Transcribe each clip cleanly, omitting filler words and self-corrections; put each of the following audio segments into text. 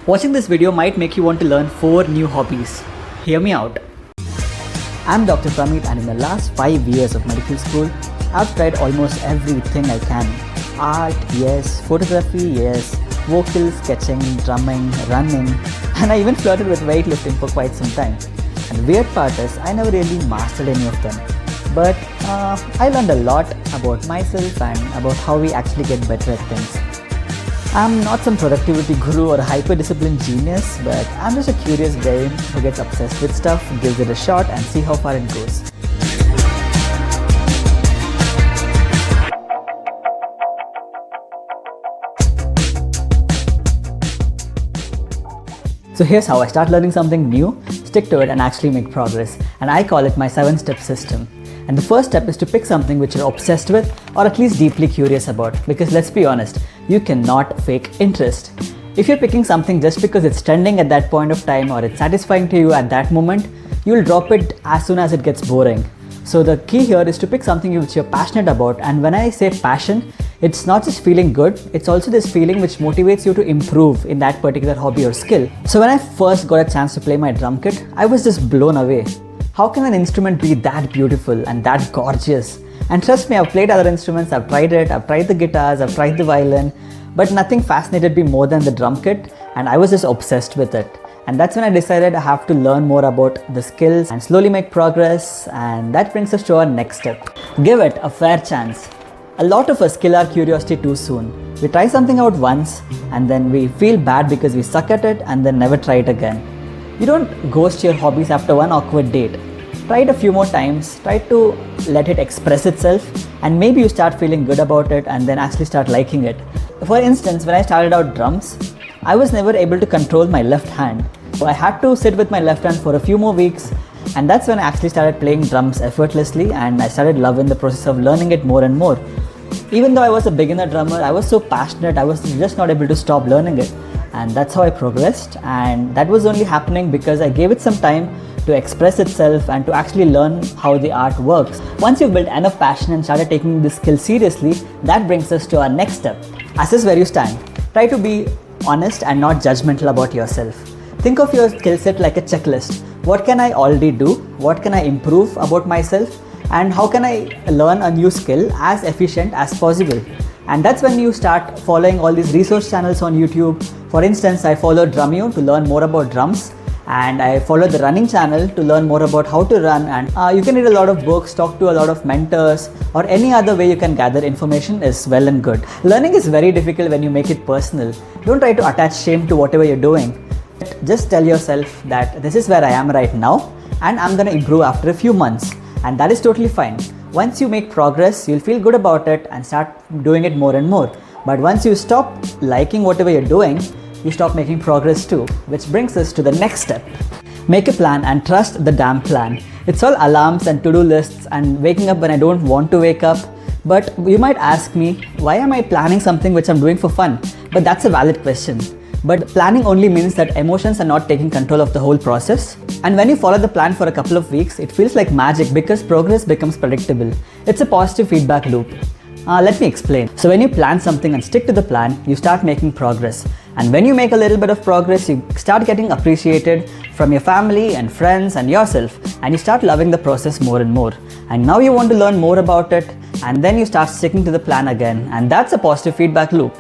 Watching this video might make you want to learn 4 new hobbies. Hear me out. I'm Dr. Prameeth, and in the last 5 years of medical school, I've tried almost everything I can. Art, yes. Photography, yes. Vocal, sketching, drumming, running, and I even flirted with weightlifting for quite some time. And the weird part is, I never really mastered any of them. But I learned a lot about myself and about how we actually get better at things. I'm not some productivity guru or a hyper-disciplined genius, but I'm just a curious brain who gets obsessed with stuff, gives it a shot, and see how far it goes. So here's how I start learning something new, stick to it, and actually make progress. And I call it my 7-step system. And the first step is to pick something which you're obsessed with or at least deeply curious about. Because let's be honest, you cannot fake interest. If you're picking something just because it's trending at that point of time or it's satisfying to you at that moment, you'll drop it as soon as it gets boring. So the key here is to pick something which you're passionate about. And when I say passion, it's not just feeling good, it's also this feeling which motivates you to improve in that particular hobby or skill. So when I first got a chance to play my drum kit, I was just blown away. How can an instrument be that beautiful and that gorgeous? And trust me, I've played other instruments, I've tried it, I've tried the guitars, I've tried the violin, but nothing fascinated me more than the drum kit, and I was just obsessed with it. And that's when I decided I have to learn more about the skills and slowly make progress, and that brings us to our next step. Give it a fair chance. A lot of us kill our curiosity too soon. We try something out once and then we feel bad because we suck at it and then never try it again. You don't ghost your hobbies after one awkward date. Try it a few more times, try to let it express itself, and maybe you start feeling good about it and then actually start liking it. For instance, when I started out drums, I was never able to control my left hand. So I had to sit with my left hand for a few more weeks, and that's when I actually started playing drums effortlessly and I started loving the process of learning it more and more. Even though I was a beginner drummer, I was so passionate, I was just not able to stop learning it. And that's how I progressed, and that was only happening because I gave it some time to express itself and to actually learn how the art works. Once you've built enough passion and started taking this skill seriously, that brings us to our next step. Assess where you stand. Try to be honest and not judgmental about yourself. Think of your skill set like a checklist. What can I already do? What can I improve about myself? And how can I learn a new skill as efficient as possible? And that's when you start following all these resource channels on YouTube. For instance, I follow Drumeo to learn more about drums, and I follow the running channel to learn more about how to run. And you can read a lot of books, talk to a lot of mentors, or any other way you can gather information is well and good. Learning is very difficult when you make it personal. Don't try to attach shame to whatever you're doing. Just tell yourself that this is where I am right now and I'm gonna improve after a few months, and that is totally fine. Once you make progress, you'll feel good about it and start doing it more and more. But once you stop liking whatever you're doing, you stop making progress too, which brings us to the next step. Make a plan and trust the damn plan. It's all alarms and to-do lists and waking up when I don't want to wake up. But you might ask me, why am I planning something which I'm doing for fun? But that's a valid question. But planning only means that emotions are not taking control of the whole process. And when you follow the plan for a couple of weeks, it feels like magic because progress becomes predictable. It's a positive feedback loop. Let me explain. So when you plan something and stick to the plan, you start making progress. And when you make a little bit of progress, you start getting appreciated from your family and friends and yourself, and you start loving the process more and more. And now you want to learn more about it, and then you start sticking to the plan again, and that's a positive feedback loop.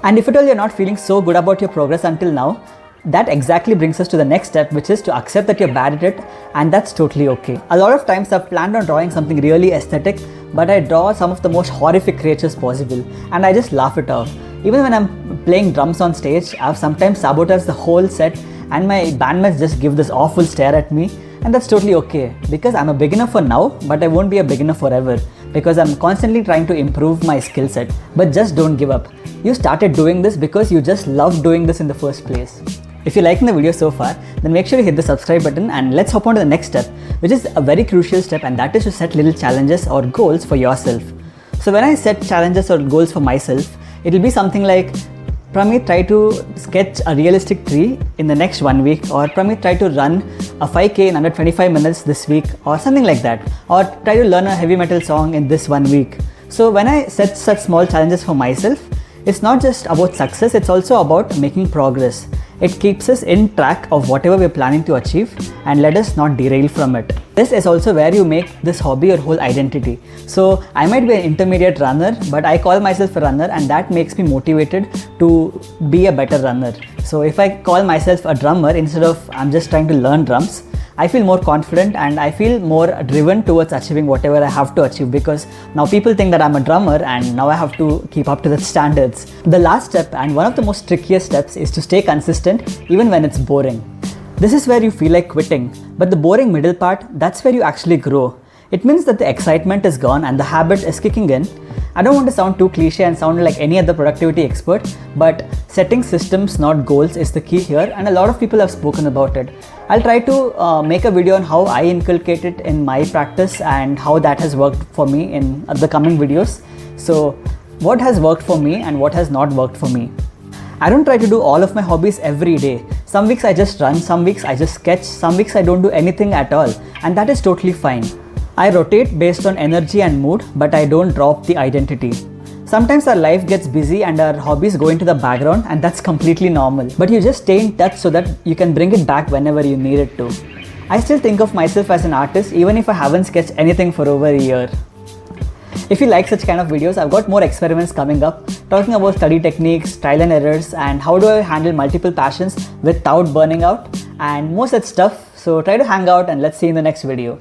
And if at all you're not feeling so good about your progress until now, that exactly brings us to the next step, which is to accept that you're bad at it, and that's totally okay. A lot of times I've planned on drawing something really aesthetic, but I draw some of the most horrific creatures possible, and I just laugh it off. Even when I'm playing drums on stage, I've sometimes sabotaged the whole set, and my bandmates just give this awful stare at me, and that's totally okay, because I'm a beginner for now, but I won't be a beginner forever, because I'm constantly trying to improve my skill set. But just don't give up. You started doing this because you just love doing this in the first place. If you're liking the video so far, then make sure you hit the subscribe button, and let's hop on to the next step, which is a very crucial step, and that is to set little challenges or goals for yourself. So when I set challenges or goals for myself, it'll be something like, Prameeth, try to sketch a realistic tree in the next 1 week, or Prameeth, try to run a 5K in under 25 minutes this week, or something like that, or try to learn a heavy metal song in this 1 week. So when I set such small challenges for myself, it's not just about success, it's also about making progress. It keeps us in track of whatever we're planning to achieve and let us not derail from it. This is also where you make this hobby your whole identity. So I might be an intermediate runner, but I call myself a runner, and that makes me motivated to be a better runner. So if I call myself a drummer instead of I'm just trying to learn drums, I feel more confident and I feel more driven towards achieving whatever I have to achieve, because now people think that I'm a drummer and now I have to keep up to the standards. The last step, and one of the most trickiest steps, is to stay consistent even when it's boring. This is where you feel like quitting, but the boring middle part, that's where you actually grow. It means that the excitement is gone and the habit is kicking in. I don't want to sound too cliche and sound like any other productivity expert, but setting systems, not goals, is the key here, and a lot of people have spoken about it. I'll try to make a video on how I inculcate it in my practice and how that has worked for me in the coming videos. So, what has worked for me and what has not worked for me. I don't try to do all of my hobbies every day. Some weeks I just run, some weeks I just sketch, some weeks I don't do anything at all, and that is totally fine. I rotate based on energy and mood, but I don't drop the identity. Sometimes our life gets busy and our hobbies go into the background, and that's completely normal. But you just stay in touch so that you can bring it back whenever you need it to. I still think of myself as an artist even if I haven't sketched anything for over a year. If you like such kind of videos, I've got more experiments coming up, talking about study techniques, trial and errors, and how do I handle multiple passions without burning out, and more such stuff. So try to hang out and let's see you in the next video.